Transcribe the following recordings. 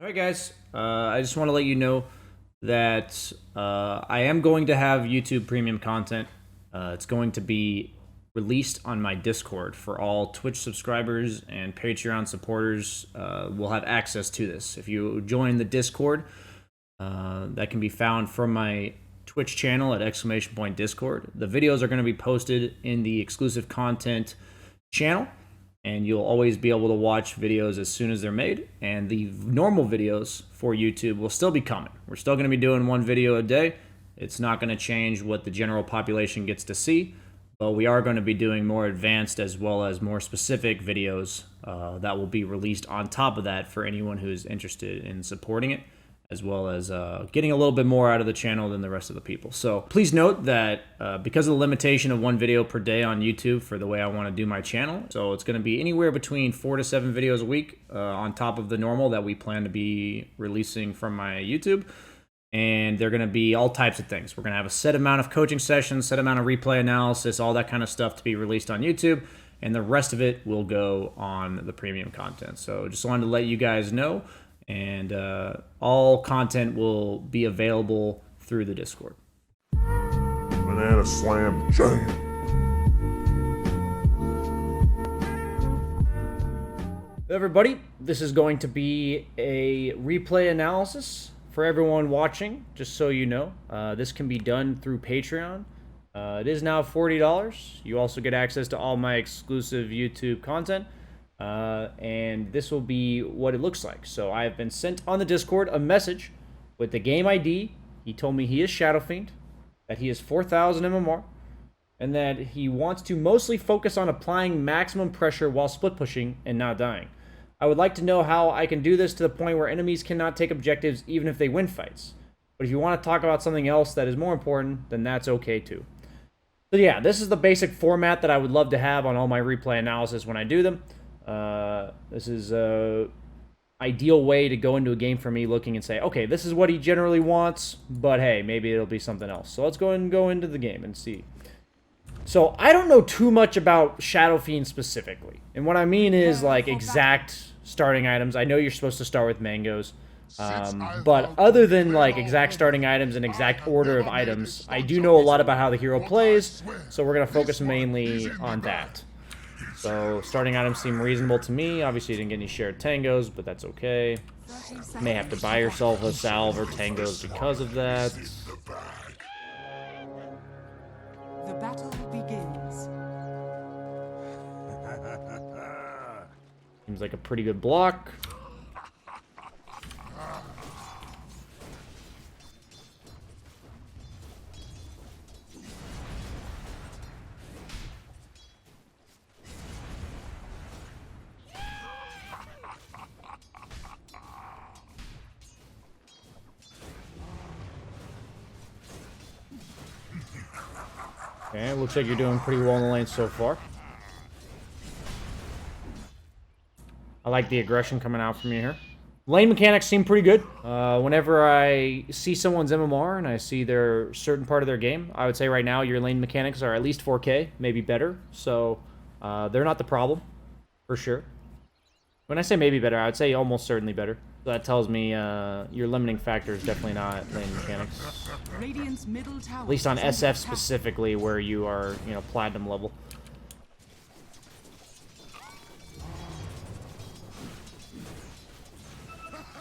All right, guys. I just want to let you know that I am going to have YouTube Premium content. It's going to be released on my Discord for all Twitch subscribers and Patreon supporters. Will have access to this. If you join the Discord, that can be found from my Twitch channel at !Discord. The videos are going to be posted in the exclusive content channel, and you'll always be able to watch videos as soon as they're made. And the normal videos for YouTube will still be coming. We're still going to be doing one video a day. It's not going to change what the general population gets to see, but we are going to be doing more advanced as well as more specific videos that will be released on top of that for anyone who's interested in supporting it, as well as getting a little bit more out of the channel than the rest of the people. So please note that because of the limitation of one video per day on YouTube for the way I want to do my channel, so it's going to be anywhere between 4 to 7 videos a week on top of the normal that we plan to be releasing from my YouTube. And they're going to be all types of things. We're going to have a set amount of coaching sessions, set amount of replay analysis, all that kind of stuff to be released on YouTube. And the rest of it will go on the premium content. So just wanted to let you guys know. And all content will be available through the Discord. Banana slam jam. Everybody, this is going to be a replay analysis for everyone watching, just so you know. This can be done through Patreon. It is now $40. You also get access to all my exclusive YouTube content. And this will be what it looks like. So I have been sent on the Discord a message with the game ID. He told me he is Shadowfiend, that he is 4,000 MMR, and that he wants to mostly focus on applying maximum pressure while split pushing and not dying. I would like to know how I can do this to the point where enemies cannot take objectives even if they win fights. But if you want to talk about something else that is more important, then that's okay too. So yeah, this is the basic format that I would love to have on all my replay analysis when I do them. This is a ideal way to go into a game for me, looking and say, okay, this is what he generally wants, but hey, maybe it'll be something else. So let's go ahead and go into the game and see. So I don't know too much about Shadowfiend specifically, and what I mean is like exact starting items. I know you're supposed to start with mangoes, but other than like exact starting items and exact order of items, I do know a lot about how the hero plays, so we're gonna focus mainly on that. So, starting items seem reasonable to me. Obviously, you didn't get any shared tangos, but that's okay. May have to buy yourself a salve or tangos because of that. The battle begins. Seems like a pretty good block. Okay, looks like you're doing pretty well in the lane so far. I like the aggression coming out from you here. Lane mechanics seem pretty good. Whenever I see someone's MMR and I see their certain part of their game, I would say right now your lane mechanics are at least 4K, maybe better. So they're not the problem, for sure. When I say maybe better, I would say almost certainly better. So that tells me your limiting factor is definitely not lane mechanics. Radiant's middle tower, At least on SF specifically, where you are, you know, platinum level.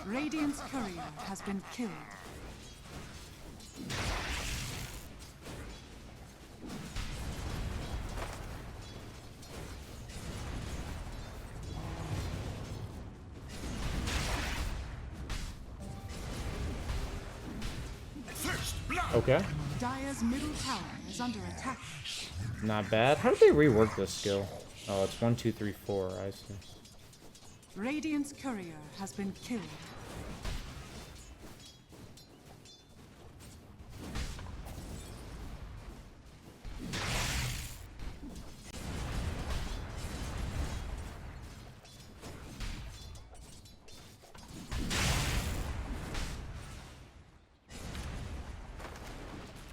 Radiant's courier has been killed. Okay. Dire's middle tower is under attack. Not bad. How did they rework this skill? Oh, it's 1, 2, 3, 4. I see. Radiant's courier has been killed.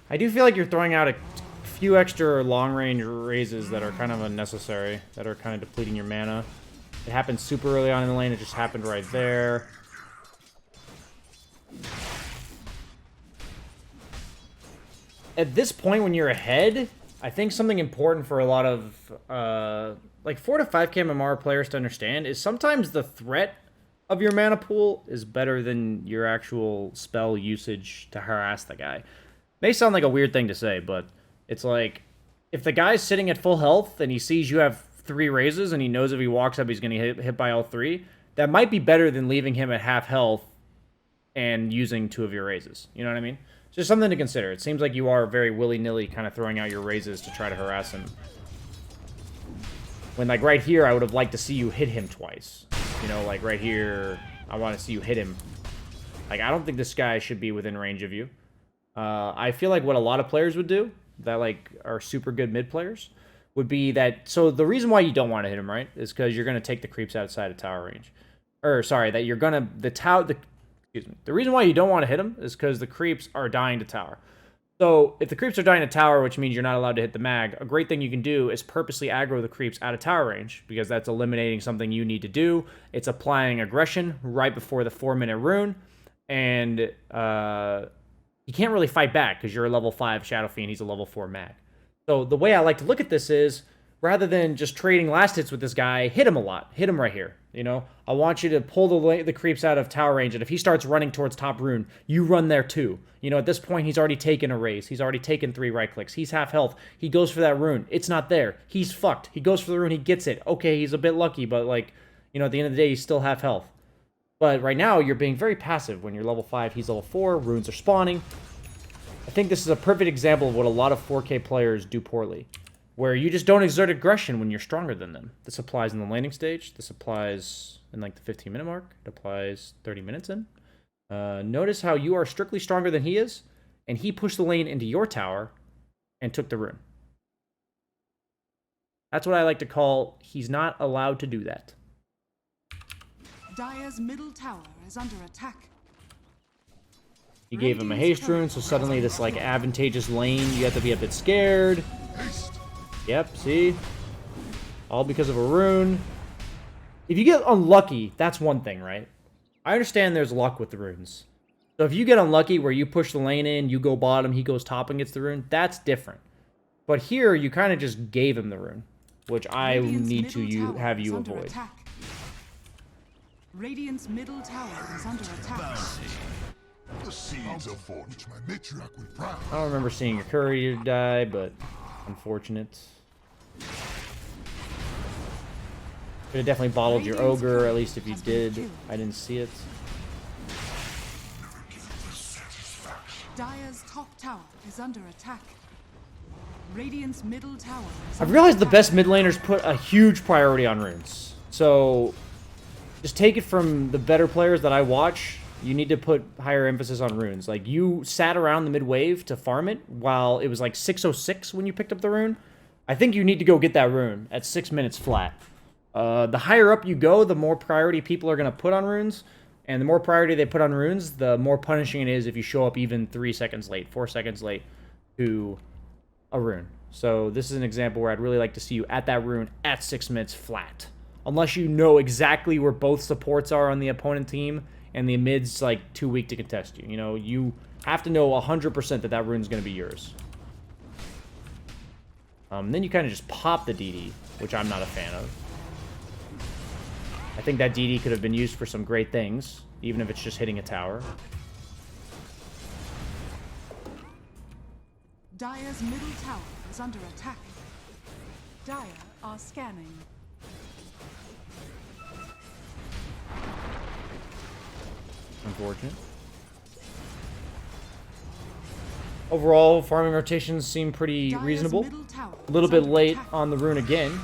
I do feel like you're throwing out a few extra long-range raises that are kind of unnecessary, that are kind of depleting your mana. It happened super early on in the lane. It just happened right there. at this point when you're ahead, I think something important for a lot of like 4 to 5 KMMR players to understand is sometimes the threat of your mana pool is better than your actual spell usage to harass the guy. May sound like a weird thing to say, but it's like if the guy's sitting at full health and he sees you have 3 raises and he knows if he walks up he's going to get hit by all 3, that might be better than leaving him at half health and using 2 of your raises. You know what I mean? It's just something to consider. It seems like you are very willy-nilly kind of throwing out your raises to try to harass him. When, like, right here, I would have liked to see you hit him twice. You know, like, right here, I want to see you hit him. Like, I don't think this guy should be within range of you. I feel like what a lot of players would do, that, like, are super good mid players, would be that... So, the reason why you don't want to hit him, right, is because you're going to take the creeps outside of tower range. Or, sorry, that you're going to... Excuse me. The reason why you don't want to hit him is because the creeps are dying to tower. So, if the creeps are dying to tower, which means you're not allowed to hit the mag, a great thing you can do is purposely aggro the creeps out of tower range, because that's eliminating something you need to do. It's applying aggression right before the 4-minute rune, and you can't really fight back, because you're a level 5 Shadowfiend, he's a level 4 mag. So, the way I like to look at this is, rather than just trading last hits with this guy, hit him a lot. Hit him right here, you know? I want you to pull the creeps out of tower range, and if he starts running towards top rune, you run there too. You know, at this point, he's already taken a raise. He's already taken 3 right clicks. He's half health. He goes for that rune. It's not there. He's fucked. He goes for the rune. He gets it. Okay, he's a bit lucky, but, like, you know, at the end of the day, he's still half health. But right now, you're being very passive. When you're level 5, he's level 4. Runes are spawning. I think this is a perfect example of what a lot of 4K players do poorly, where you just don't exert aggression when you're stronger than them. This applies in the landing stage. This applies in, like, the 15-minute mark. It applies 30 minutes in. Notice how you are strictly stronger than he is, and he pushed the lane into your tower and took the rune. That's what I like to call, he's not allowed to do that. Dire's middle tower is under attack. You gave him a haste rune, so suddenly this, like, advantageous lane, you have to be a bit scared. Yep, see? All because of a rune. If you get unlucky, that's one thing, right? I understand there's luck with the runes. So if you get unlucky where you push the lane in, you go bottom, he goes top and gets the rune, that's different. But here, you kind of just gave him the rune, which I need to have you avoid. Attack. Radiant's middle tower is under attack. The seeds of fortune, my matriarch will proud. I don't remember seeing your courier die, but unfortunate. Could have definitely bottled your ogre, at least if you did. I didn't see it. Dire's top tower is under attack. Radiant's middle tower is I've realized the best mid laners put a huge priority on runes. So, just take it from the better players that I watch. You need to put higher emphasis on runes. Like, you sat around the mid wave to farm it while it was like 6:06 when you picked up the rune. I think you need to go get that rune at 6 minutes flat. The higher up you go, the more priority people are going to put on runes. And the more priority they put on runes, the more punishing it is if you show up even 3 seconds late, 4 seconds late to a rune. So this is an example where I'd really like to see you at that rune at 6 minutes flat. Unless you know exactly where both supports are on the opponent team and the mid's like too weak to contest you. You know, you have to know 100% that that rune's going to be yours. Then you kind of just pop the DD, which I'm not a fan of. I think that DD could have been used for some great things, even if it's just hitting a tower. Dire's middle tower is under attack. Dire are scanning. Unfortunate. Overall, farming rotations seem pretty Dire's reasonable. middle tower A little is bit under late attack. on the rune again.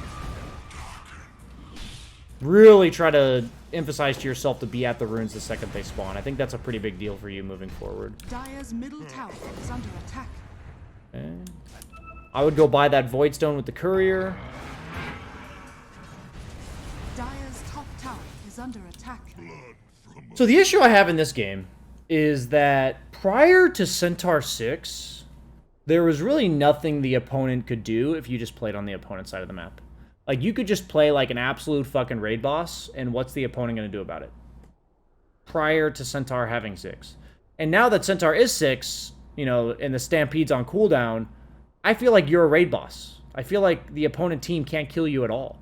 Really try to emphasize to yourself to be at the runes the second they spawn. I think that's a pretty big deal for you moving forward. Dire's middle tower is under attack. Okay. I would go buy that Void Stone with the courier. Dire's top tower is under attack. So the issue I have in this game is that prior to Centaur 6, there was really nothing the opponent could do if you just played on the opponent's side of the map. Like, you could just play like an absolute fucking raid boss, and what's the opponent going to do about it? Prior to Centaur having 6. And now that Centaur is 6, you know, and the Stampede's on cooldown, I feel like you're a raid boss. I feel like the opponent team can't kill you at all.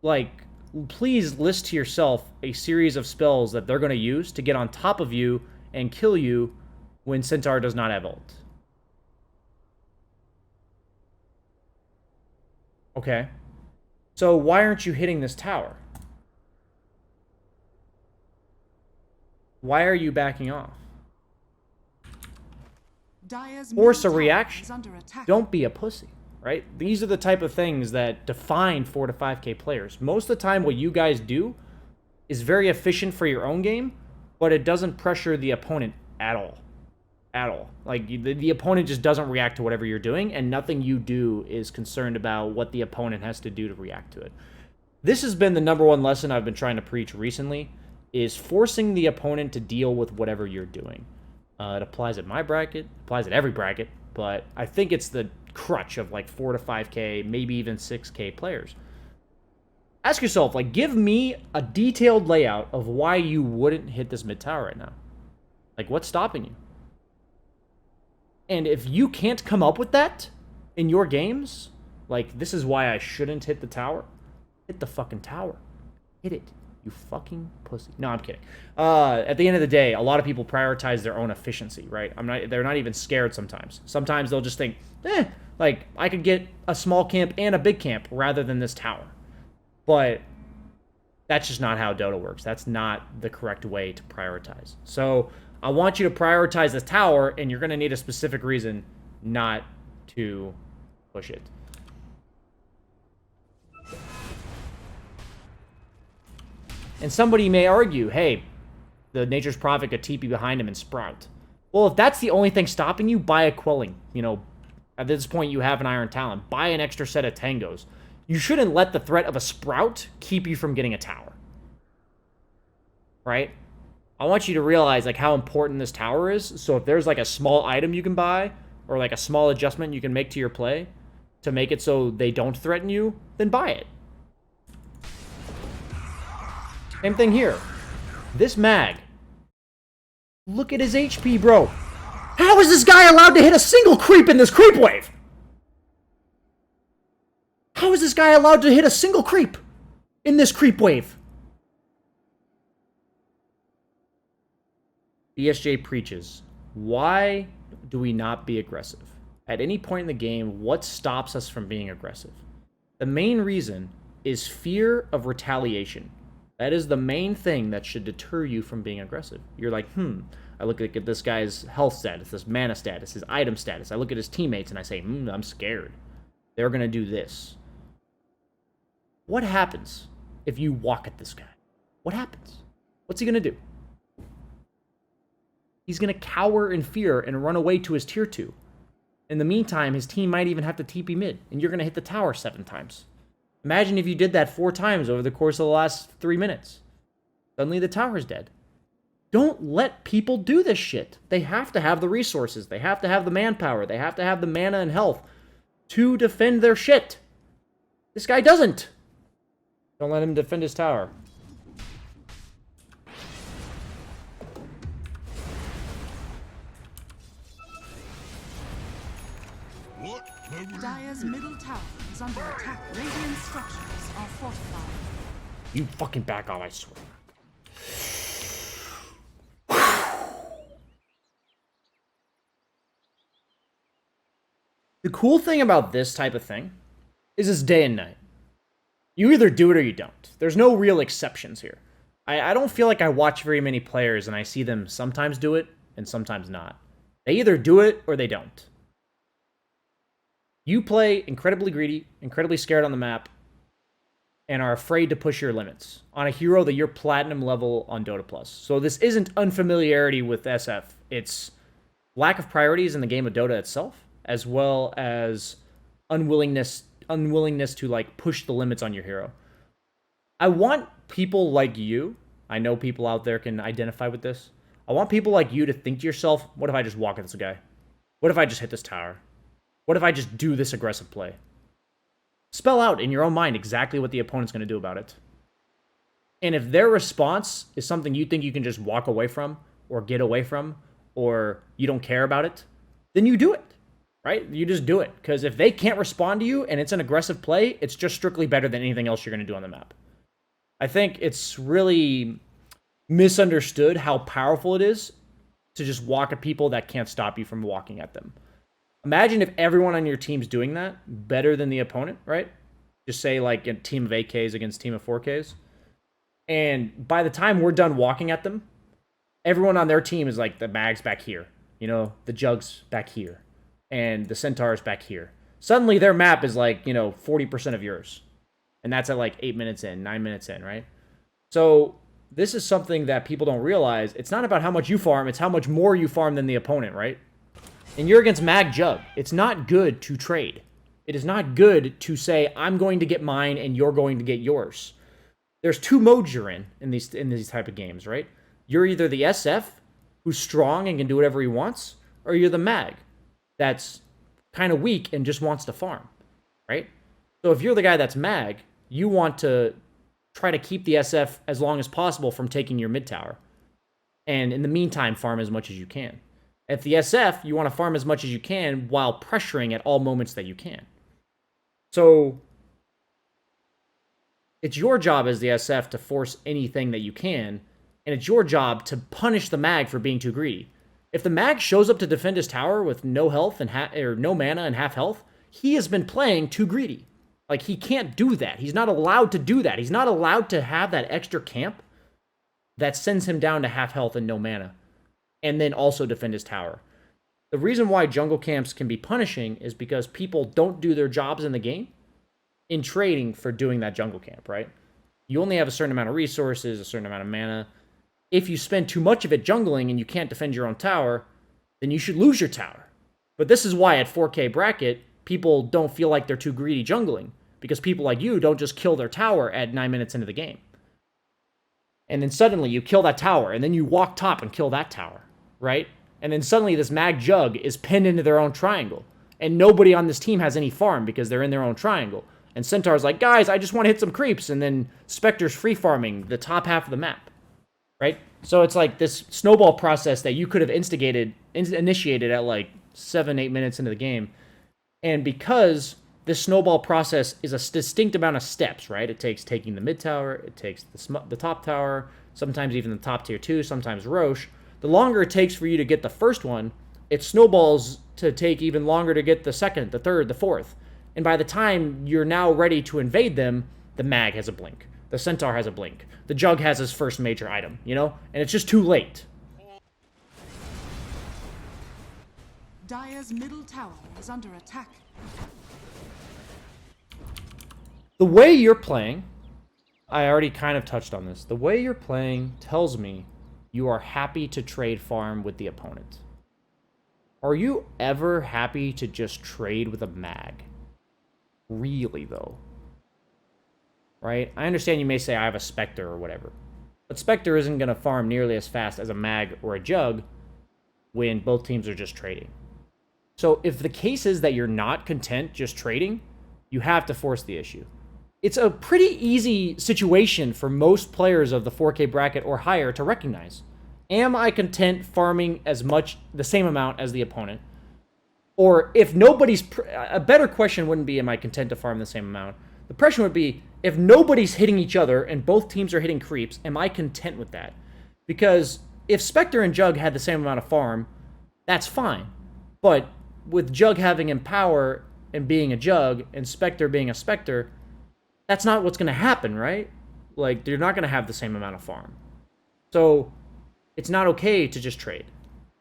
Like, please list to yourself a series of spells that they're going to use to get on top of you and kill you when Centaur does not have ult. Okay. So why aren't you hitting this tower? Why are you backing off? Dire's Force a middle tower reaction. is under attack. Don't be a pussy, right? These are the type of things that define 4 to 5k players. Most of the time, what you guys do is very efficient for your own game, but it doesn't pressure the opponent at all. At all. Like, the opponent just doesn't react to whatever you're doing, and nothing you do is concerned about what the opponent has to do to react to it. This has been the number one lesson I've been trying to preach recently, is forcing the opponent to deal with whatever you're doing. It applies at my bracket, applies at every bracket, but I think it's the crutch of like 4 to 5k, maybe even 6k players. Ask yourself, like, give me a detailed layout of why you wouldn't hit this mid tower right now. Like, what's stopping you? And if you can't come up with that in your games, like, this is why I shouldn't hit the tower, hit the fucking tower. Hit it. You fucking pussy. No, I'm kidding. At the end of the day, a lot of people prioritize their own efficiency, right? They're not even scared sometimes. Sometimes they'll just think, like, I could get a small camp and a big camp rather than this tower. But that's just not how Dota works. That's not the correct way to prioritize. So I want you to prioritize the tower, and you're going to need a specific reason not to push it. And somebody may argue, hey, the Nature's Prophet could TP behind him and sprout. Well, if that's the only thing stopping you, buy a Quelling. You know, at this point, you have an Iron Talon. Buy an extra set of Tangos. You shouldn't let the threat of a sprout keep you from getting a tower. Right? I want you to realize, like, how important this tower is. So if there's, like, a small item you can buy, or, like, a small adjustment you can make to your play to make it so they don't threaten you, then buy it. Same thing here. This mag. Look at his HP, bro. How is this guy allowed to hit a single creep in this creep wave? How is this guy allowed to hit a single creep in this creep wave? BSJ preaches, why do we not be aggressive? At any point in the game, what stops us from being aggressive? The main reason is fear of retaliation. That is the main thing that should deter you from being aggressive. You're like, I look at this guy's health status, this mana status, his item status. I look at his teammates and I say, I'm scared. They're going to do this. What happens if you walk at this guy? What happens? What's he going to do? He's going to cower in fear and run away to his tier 2. In the meantime, his team might even have to TP mid, and you're going to hit the tower 7 times. Imagine if you did that 4 times over the course of the last 3 minutes. Suddenly the tower's dead. Don't let people do this shit. They have to have the resources. They have to have the manpower. They have to have the mana and health to defend their shit. This guy doesn't. Don't let him defend his tower. What? Dire's middle tower is under attack. Radiant structures are fortified. You fucking back off, I swear. The cool thing about this type of thing is it's day and night. You either do it or you don't. There's no real exceptions here. I don't feel like I watch very many players and I see them sometimes do it and sometimes not. They either do it or they don't. You play incredibly greedy, incredibly scared on the map, and are afraid to push your limits on a hero that you're platinum level on Dota Plus. So this isn't unfamiliarity with SF. It's lack of priorities in the game of Dota itself, as well as unwillingness to like push the limits on your hero. I want people like you, I know people out there can identify with this. I want people like you to think to yourself, what if I just walk at this guy? What if I just hit this tower? What if I just do this aggressive play? Spell out in your own mind exactly what the opponent's going to do about it. And if their response is something you think you can just walk away from, or get away from, or you don't care about it, then you do it, right? You just do it. Because if they can't respond to you and it's an aggressive play, it's just strictly better than anything else you're going to do on the map. I think it's really misunderstood how powerful it is to just walk at people that can't stop you from walking at them. Imagine if everyone on your team's doing that better than the opponent, right? Just say like a team of 8Ks against a team of 4Ks. And by the time we're done walking at them, everyone on their team is like, the mag's back here, you know, the jug's back here, and the centaur's back here. Suddenly their map is like, you know, 40% of yours. And that's at like 8 minutes in, 9 minutes in, right? So this is something that people don't realize. It's not about how much you farm, it's how much more you farm than the opponent, right? And you're against Mag Jug. It's not good to trade. It is not good to say, I'm going to get mine and you're going to get yours. There's two modes you're in these type of games, right? You're either the SF, who's strong and can do whatever he wants, or you're the Mag, that's kind of weak and just wants to farm, right? So if you're the guy that's Mag, you want to try to keep the SF as long as possible from taking your mid tower. And in the meantime, farm as much as you can. If the SF, you want to farm as much as you can while pressuring at all moments that you can. So it's your job as the SF to force anything that you can, and it's your job to punish the Mag for being too greedy. If the Mag shows up to defend his tower with no health and or no mana and half health, he has been playing too greedy. Like, he can't do that. He's not allowed to do that. He's not allowed to have that extra camp that sends him down to half health and no mana, and then also defend his tower. The reason why jungle camps can be punishing is because people don't do their jobs in the game in trading for doing that jungle camp, right? You only have a certain amount of resources, a certain amount of mana. If you spend too much of it jungling and you can't defend your own tower, then you should lose your tower. But this is why at 4K bracket, people don't feel like they're too greedy jungling, because people like you don't just kill their tower at 9 minutes into the game. And then suddenly you kill that tower, and then you walk top and kill that tower, right? And then suddenly this Mag Jug is pinned into their own triangle, and nobody on this team has any farm because they're in their own triangle. And Centaur's like, guys, I just want to hit some creeps, and then Spectre's free farming the top half of the map, right? So it's like this snowball process that you could have initiated at like 7-8 minutes into the game. And because this snowball process is a distinct amount of steps, right? It takes taking the mid tower, it takes the top tower, sometimes even the top tier 2, sometimes Roche. The longer it takes for you to get the first one, it snowballs to take even longer to get the second, the third, the fourth. And by the time you're now ready to invade them, the Mag has a blink. The Centaur has a blink. The Jug has his first major item, you know? And it's just too late. Dire's middle tower is under attack. The way you're playing, I already kind of touched on this. The way you're playing tells me you are happy to trade farm with the opponent. Are you ever happy to just trade with a Mag? Really, though. Right? I understand you may say I have a Spectre or whatever. But Spectre isn't going to farm nearly as fast as a Mag or a Jug when both teams are just trading. So if the case is that you're not content just trading, you have to force the issue. It's a pretty easy situation for most players of the 4K bracket or higher to recognize. Am I content farming as much, the same amount as the opponent? Or if nobody's... A better question wouldn't be, am I content to farm the same amount? The question would be, if nobody's hitting each other and both teams are hitting creeps, am I content with that? Because if Spectre and Jug had the same amount of farm, that's fine. But with Jug having Empower and being a Jug, and Spectre being a Spectre, that's not what's going to happen, right? Like, they're not going to have the same amount of farm. So, it's not okay to just trade.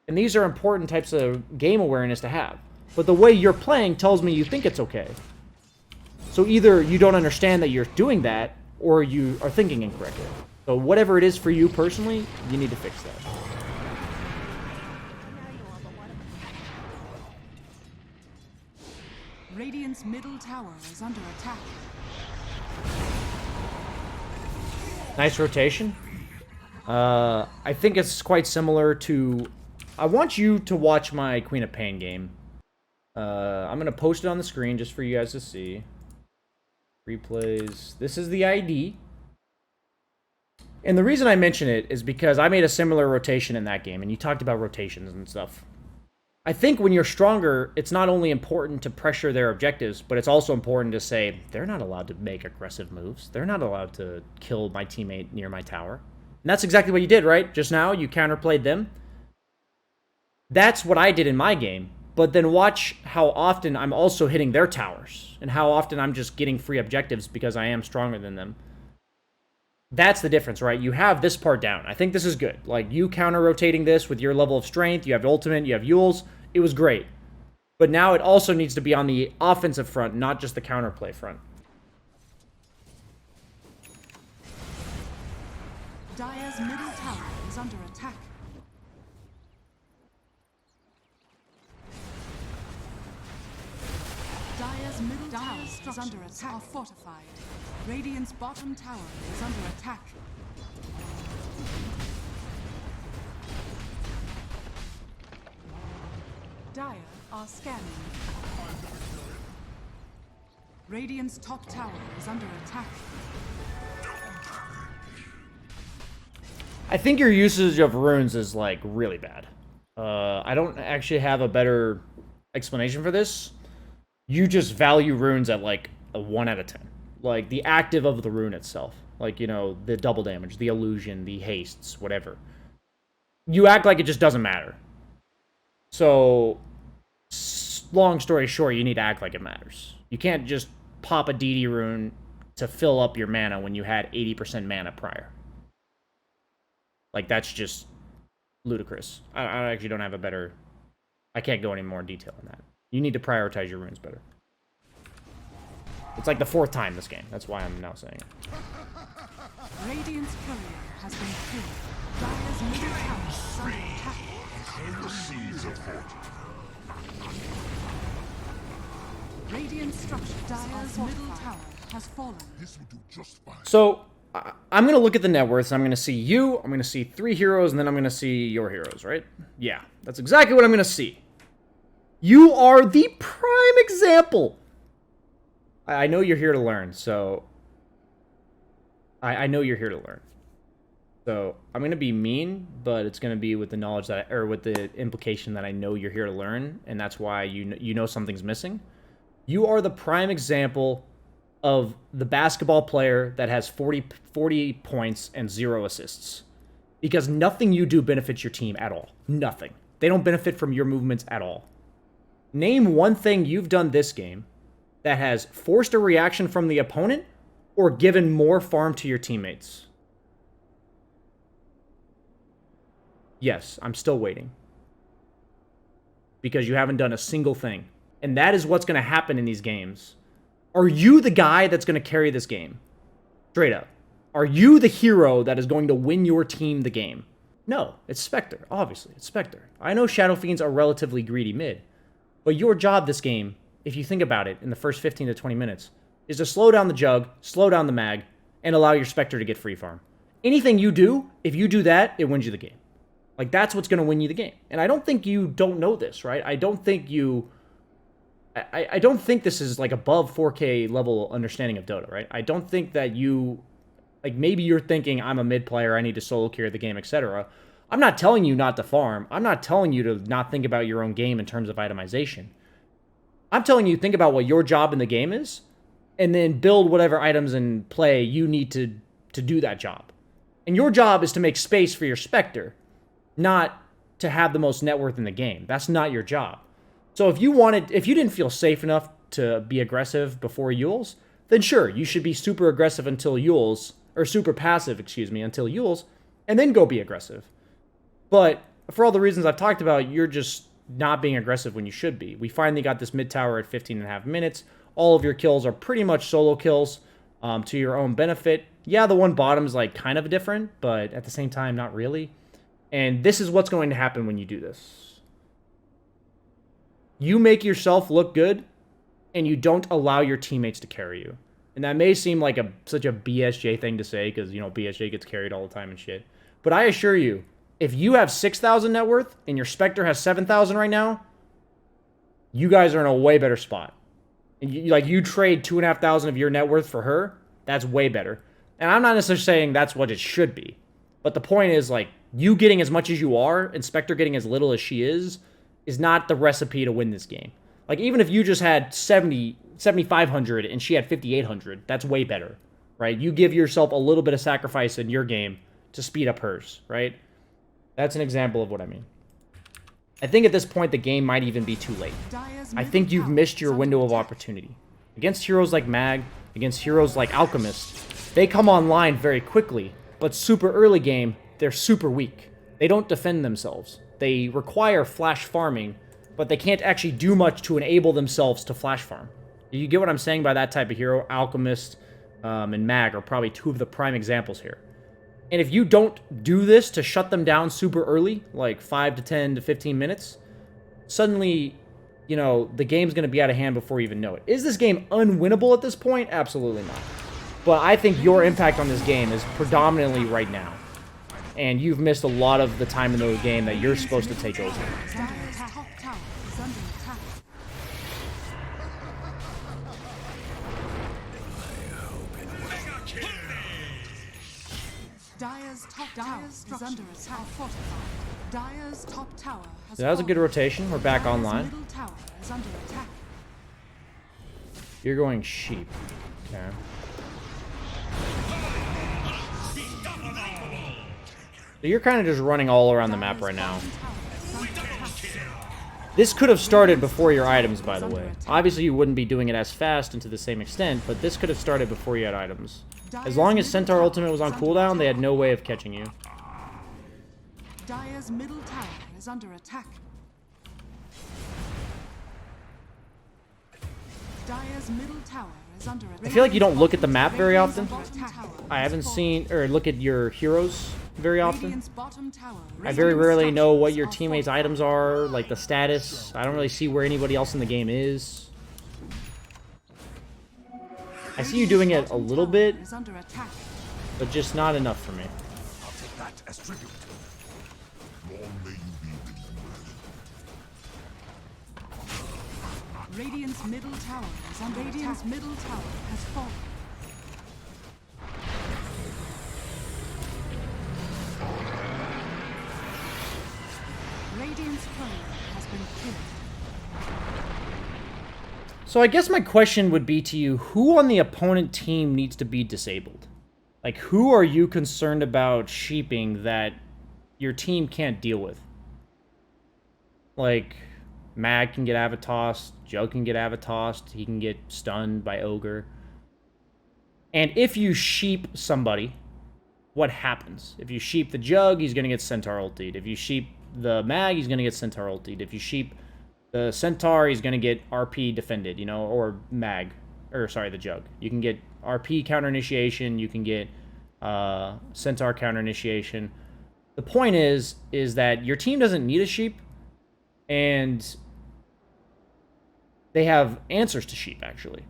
And these are important types of game awareness to have. But the way you're playing tells me you think it's okay. So either you don't understand that you're doing that, or you are thinking incorrectly. So whatever it is for you personally, you need to fix that. Radiant's middle tower is under attack. Nice rotation. I think it's quite similar to... I want you to watch my Queen of Pain game. I'm going to post it on the screen just for you guys to see. Replays. This is the ID. And the reason I mention it is because I made a similar rotation in that game, and you talked about rotations and stuff. I think when you're stronger, it's not only important to pressure their objectives, but it's also important to say, they're not allowed to make aggressive moves. They're not allowed to kill my teammate near my tower. And that's exactly what you did, right? Just now, you counterplayed them. That's what I did in my game. But then watch how often I'm also hitting their towers, and how often I'm just getting free objectives because I am stronger than them. That's the difference, right? You have this part down. I think this is good. Like, you counter-rotating this with your level of strength, you have ultimate, you have Yules. It was great. But now it also needs to be on the offensive front, not just the counterplay front. Dire's middle tower is under attack. Dire's middle tower is under attack. Are fortified. Radiant's bottom tower is under attack. Dire are scanning. Radiant's top tower is under attack. I think your usage of runes is, like, really bad. I don't actually have a better explanation for this. You just value runes at, like, a 1 out of 10. Like, the active of the rune itself. Like, you know, the double damage, the illusion, the hastes, whatever. You act like it just doesn't matter. So, long story short, you need to act like it matters. You can't just pop a DD rune to fill up your mana when you had 80% mana prior. Like, that's just ludicrous. I actually don't have a better... I can't go any more detail on that. You need to prioritize your runes better. It's like the 4th time this game. That's why I'm now saying it. Radiant's courier has been killed. Dire's middle tower is under attack. The seeds of fortune. Radiant structure. Dire's middle tower has fallen. This will do just fine. So, I'm going to look at the net worths. I'm going to see you. I'm going to see 3 heroes, and then I'm going to see your heroes, right? Yeah, that's exactly what I'm going to see. You are the prime example. I know you're here to learn, so... I know you're here to learn. So, I'm going to be mean, but it's going to be with the knowledge that... or with the implication that I know you're here to learn, and that's why you know something's missing. You are the prime example of the basketball player that has 40 points and 0 assists. Because nothing you do benefits your team at all. Nothing. They don't benefit from your movements at all. Name one thing you've done this game that has forced a reaction from the opponent or given more farm to your teammates. Yes, I'm still waiting. Because you haven't done a single thing. And that is what's going to happen in these games. Are you the guy that's going to carry this game? Straight up. Are you the hero that is going to win your team the game? No, it's Spectre. Obviously, it's Spectre. I know Shadowfiend's a relatively greedy mid. But your job this game, if you think about it, in the first 15 to 20 minutes, is to slow down the jug, slow down the mag, and allow your Spectre to get free farm. Anything you do, if you do that, it wins you the game. Like, that's what's going to win you the game. And I don't think you don't know this, right? I don't think you... I don't think this is, like, above 4K level understanding of Dota, right? I don't think that you... Like, maybe you're thinking, I'm a mid player, I need to solo carry the game, etc. I'm not telling you not to farm. I'm not telling you to not think about your own game in terms of itemization. I'm telling you, think about what your job in the game is, and then build whatever items in play you need to do that job. And your job is to make space for your Spectre, not to have the most net worth in the game. That's not your job. So if you didn't feel safe enough to be aggressive before Yules, then sure, you should be super aggressive until Yules, or super passive, excuse me, until Yules, and then go be aggressive. But for all the reasons I've talked about, you're just not being aggressive when you should be. We finally got this mid tower at 15.5 minutes. All of your kills are pretty much solo kills to your own benefit. Yeah, the one bottom is like kind of different, but at the same time, not really. And this is what's going to happen when you do this. You make yourself look good, and you don't allow your teammates to carry you. And that may seem like such a BSJ thing to say, because, you know, BSJ gets carried all the time and shit. But I assure you, if you have 6,000 net worth, and your Spectre has 7,000 right now, you guys are in a way better spot. And you trade 2,500 of your net worth for her, that's way better. And I'm not necessarily saying that's what it should be. But the point is, like, you getting as much as you are, and Spectre getting as little as she is is not the recipe to win this game. Like, even if you just had 7,500 and she had 5,800, that's way better, right? You give yourself a little bit of sacrifice in your game to speed up hers, right? That's an example of what I mean. I think at this point, the game might even be too late. I think you've missed your window of opportunity. Against heroes like Mag, against heroes like Alchemist, they come online very quickly, but super early game, they're super weak. They don't defend themselves. They require flash farming, but they can't actually do much to enable themselves to flash farm. You get what I'm saying by that type of hero? Alchemist and Mag are probably two of the prime examples here. And if you don't do this to shut them down super early, like 5 to 10 to 15 minutes, suddenly, you know, the game's going to be out of hand before you even know it. Is this game unwinnable at this point? Absolutely not. But I think your impact on this game is predominantly right now. And you've missed a lot of the time in the game that you're supposed to take over. Dire's top tower is under attack. Fortified. Dire's top tower has So that was a good rotation. We're back online. middle tower is under attack. You're going sheep. Okay. So you're kind of just running all around the map right now. This could have started before your items, by the way. Obviously, you wouldn't be doing it as fast and to the same extent, but this could have started before you had items. As long as Centaur Ultimate was on cooldown, they had no way of catching you. Dire's middle tower is under attack. Dire's middle tower is under attack. I feel like you don't look at the map very often. I haven't seen, or look at your heroes very often. I very rarely know what your teammates' items are, like the status. I don't really see where anybody else in the game is. I see you doing it a little bit, but just not enough for me. I'll take that as tribute. Long may you be with you. Radiant's middle tower is under attack. Radiant's middle tower has fallen. Radiant's courier has been killed. So I guess my question would be to you, who on the opponent team needs to be disabled? Like, who are you concerned about sheeping that your team can't deal with? Like, Mag can get Avatossed, Jug can get Avatossed, he can get stunned by Ogre. And if you sheep somebody, what happens? If you sheep the Jug, he's going to get Centaur ultied. If you sheep the Mag, he's going to get Centaur ultied. If you sheep the Centaur, he's going to get RP defended, you know, or Mag. Or, sorry, the Jug. You can get RP counter initiation, you can get Centaur counter initiation. The point is that your team doesn't need a sheep, and they have answers to sheep, actually.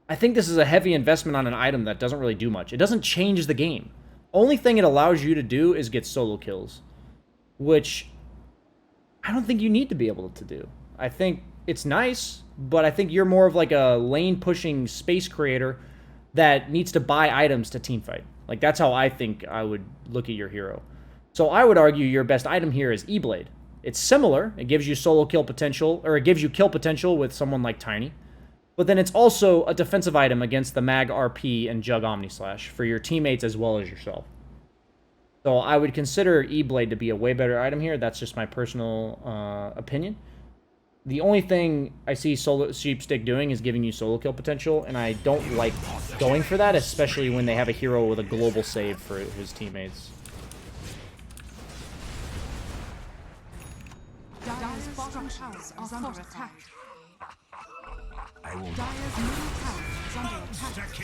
I think this is a heavy investment on an item that doesn't really do much. It doesn't change the game. Only thing it allows you to do is get solo kills, which I don't think you need to be able to do. I think it's nice, but I think you're more of like a lane-pushing space creator that needs to buy items to teamfight. Like, that's how I think I would look at your hero. So I would argue your best item here is E-Blade. It's similar. It gives you solo kill potential, or it gives you kill potential with someone like Tiny. But then it's also a defensive item against the Mag RP and Jug Omnislash for your teammates as well as yourself. So I would consider E-Blade to be a way better item here. That's just my personal opinion. The only thing I see Sheepstick doing is giving you solo kill potential, and I don't like going for that, especially when they have a hero with a global save for his teammates. Dire's bottom tower is under attack. I will Dire's middle tower is under attack.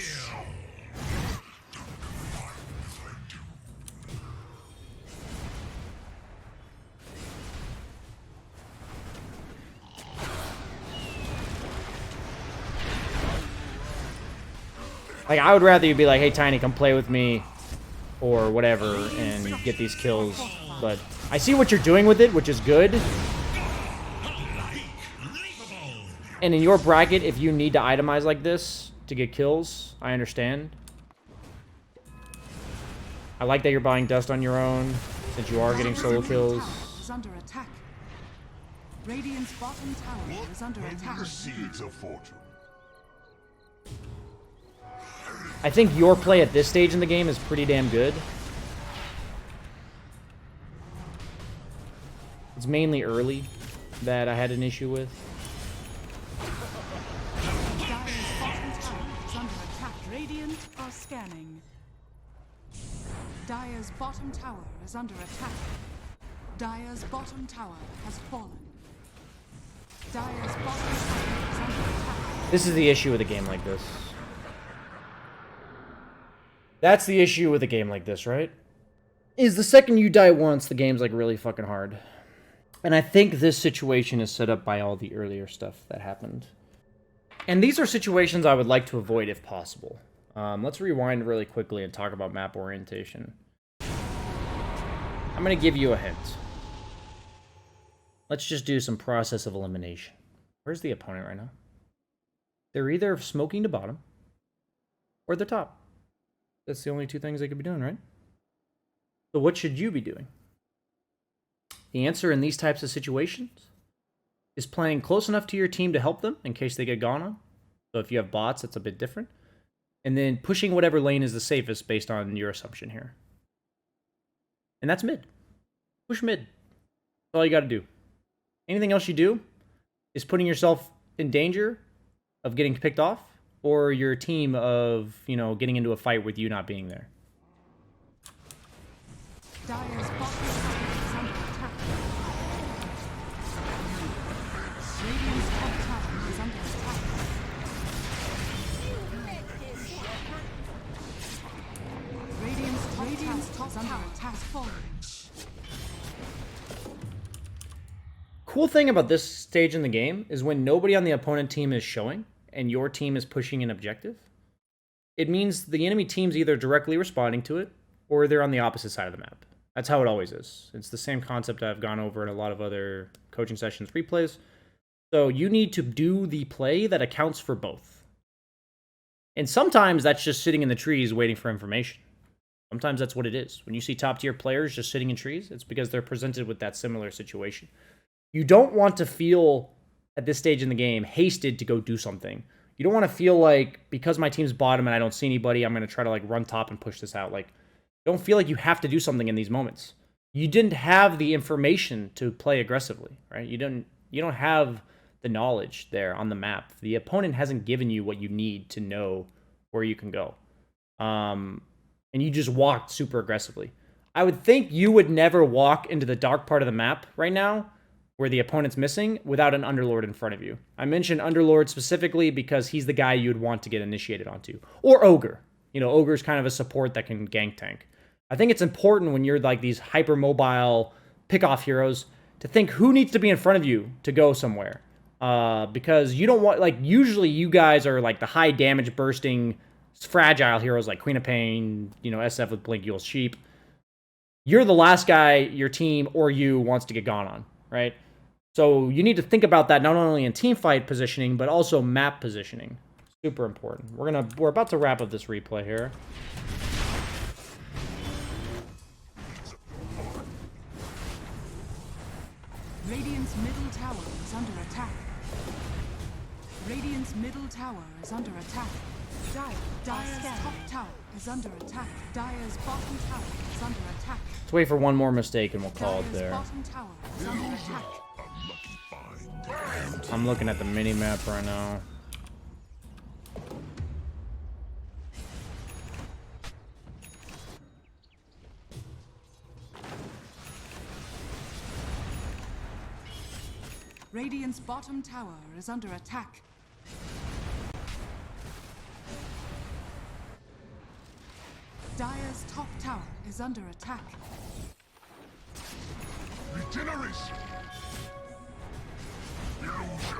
Like, I would rather you be like, hey, Tiny, come play with me, or whatever, and get these kills. But I see what you're doing with it, which is good. And in your bracket, if you need to itemize like this to get kills, I understand. I like that you're buying dust on your own, since you are getting solo kills. Dire's middle tower is under attack. Radiant's middle tower is under attack. Dire's middle tower is under attack. Radiant's middle tower is under attack. Dire's middle tower is under attack. Dire's middle tower is under attack. Radiant's bottom tower is under attack. The seeds of fortune. I think your play at this stage in the game is pretty damn good. It's mainly early that I had an issue with. Dire's bottom tower is under attack. Radiant are scanning. Dire's bottom tower is under attack. Dire's bottom tower has fallen. Dire's bottom tower is under attack. This is the issue with a game like this. That's the issue with a game like this, right? Is the second you die once, the game's like really fucking hard. And I think this situation is set up by all the earlier stuff that happened. And these are situations I would like to avoid if possible. Let's rewind really quickly and talk about map orientation. I'm going to give you a hint. Let's just do some process of elimination. Where's the opponent right now? They're either smoking to bottom or they're top. That's the only two things they could be doing, right? So what should you be doing? The answer in these types of situations is playing close enough to your team to help them in case they get gone on. So if you have bots, that's a bit different. And then pushing whatever lane is the safest based on your assumption here. And that's mid. Push mid. That's all you got to do. Anything else you do is putting yourself in danger of getting picked off or your team of, you know, getting into a fight with you not being there. Dire's bottom tower is under attack. Radiant's top tower is under attack. Radiant's top tower has fallen. Cool thing about this stage in the game is when nobody on the opponent team is showing and your team is pushing an objective, it means the enemy team's either directly responding to it or they're on the opposite side of the map. That's how it always is. It's the same concept I've gone over in a lot of other coaching sessions replays. So you need to do the play that accounts for both. And sometimes that's just sitting in the trees waiting for information. Sometimes that's what it is. When you see top tier players just sitting in trees, it's because they're presented with that similar situation. You don't want to feel, at this stage in the game, hasted to go do something. You don't want to feel like, because my team's bottom and I don't see anybody, I'm going to try to like run top and push this out. Like, don't feel like you have to do something in these moments. You didn't have the information to play aggressively, right? You don't have the knowledge there on the map. The opponent hasn't given you what you need to know where you can go. And you just walked super aggressively. I would think you would never walk into the dark part of the map right now where the opponent's missing without an Underlord in front of you. I mentioned Underlord specifically because he's the guy you'd want to get initiated onto. Or Ogre. You know, Ogre's kind of a support that can gank tank. I think it's important when you're like these hyper-mobile pick-off heroes to think who needs to be in front of you to go somewhere. Because you don't want, like, usually you guys are like the high damage bursting fragile heroes like Queen of Pain, you know, SF with Blink Yule's Sheep. You're the last guy your team or you wants to get gone on, right? So you need to think about that not only in team fight positioning, but also map positioning. Super important. We're about to wrap up this replay here. Radiant's middle tower is under attack. Radiant's middle tower is under attack. Dire's top tower is under attack. Dire's bottom tower is under attack. Let's wait for one more mistake and we'll call it Dire's there. bottom tower is under attack. I'm looking at the mini-map right now. Radiant's bottom tower is under attack. Dire's top tower is under attack. Regeneration. Illusion.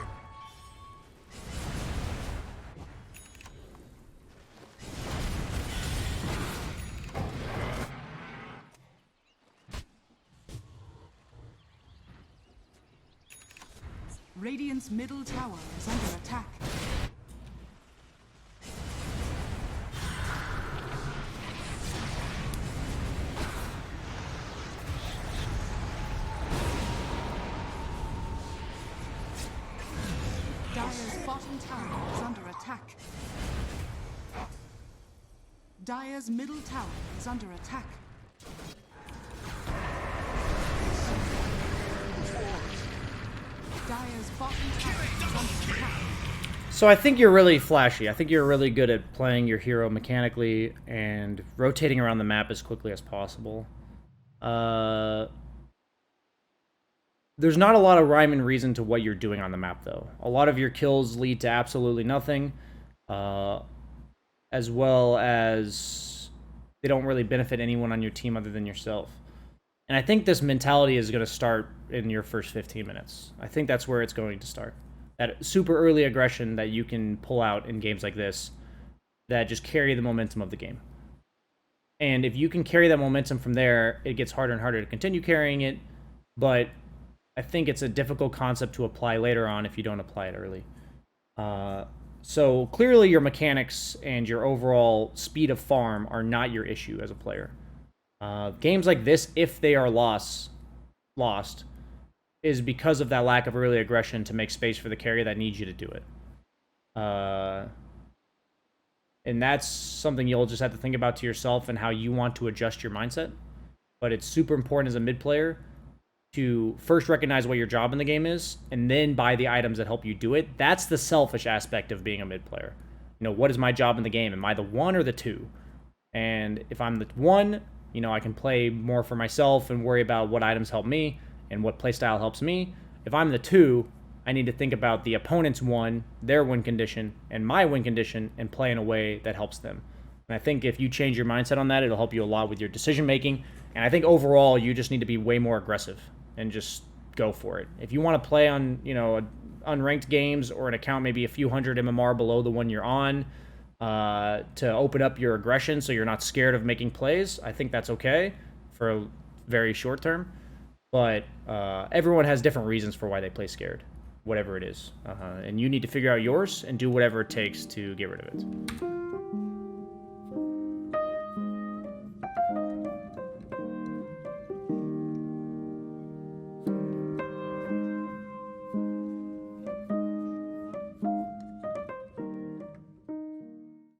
Radiant's middle tower is under attack. Dire's bottom tower is under attack. Dire's middle tower is under attack. Dire's bottom tower is under attack. So I think you're really flashy. I think you're really good at playing your hero mechanically and rotating around the map as quickly as possible. There's not a lot of rhyme and reason to what you're doing on the map, though. A lot of your kills lead to absolutely nothing, as well as they don't really benefit anyone on your team other than yourself. And I think this mentality is going to start in your first 15 minutes. I think that's where it's going to start. That super early aggression that you can pull out in games like this that just carry the momentum of the game. And if you can carry that momentum from there, it gets harder and harder to continue carrying it, but I think it's a difficult concept to apply later on if you don't apply it early. So clearly your mechanics and your overall speed of farm are not your issue as a player. Games like this, if they are lost, is because of that lack of early aggression to make space for the carry that needs you to do it. And that's something you'll just have to think about to yourself and how you want to adjust your mindset. But it's super important as a mid player to first recognize what your job in the game is, and then buy the items that help you do it. That's the selfish aspect of being a mid player. You know, what is my job in the game? Am I the 1 or the 2? And if I'm the 1, you know, I can play more for myself and worry about what items help me and what playstyle helps me. If I'm the 2, I need to think about the opponent's 1, their win condition, and my win condition, and play in a way that helps them. And I think if you change your mindset on that, it'll help you a lot with your decision making. And I think overall, you just need to be way more aggressive and just go for it. If you want to play on, you know, unranked games or an account maybe a few hundred MMR below the one you're on, to open up your aggression so you're not scared of making plays, I think that's okay for a very short term. But everyone has different reasons for why they play scared, whatever it is. And you need to figure out yours and do whatever it takes to get rid of it.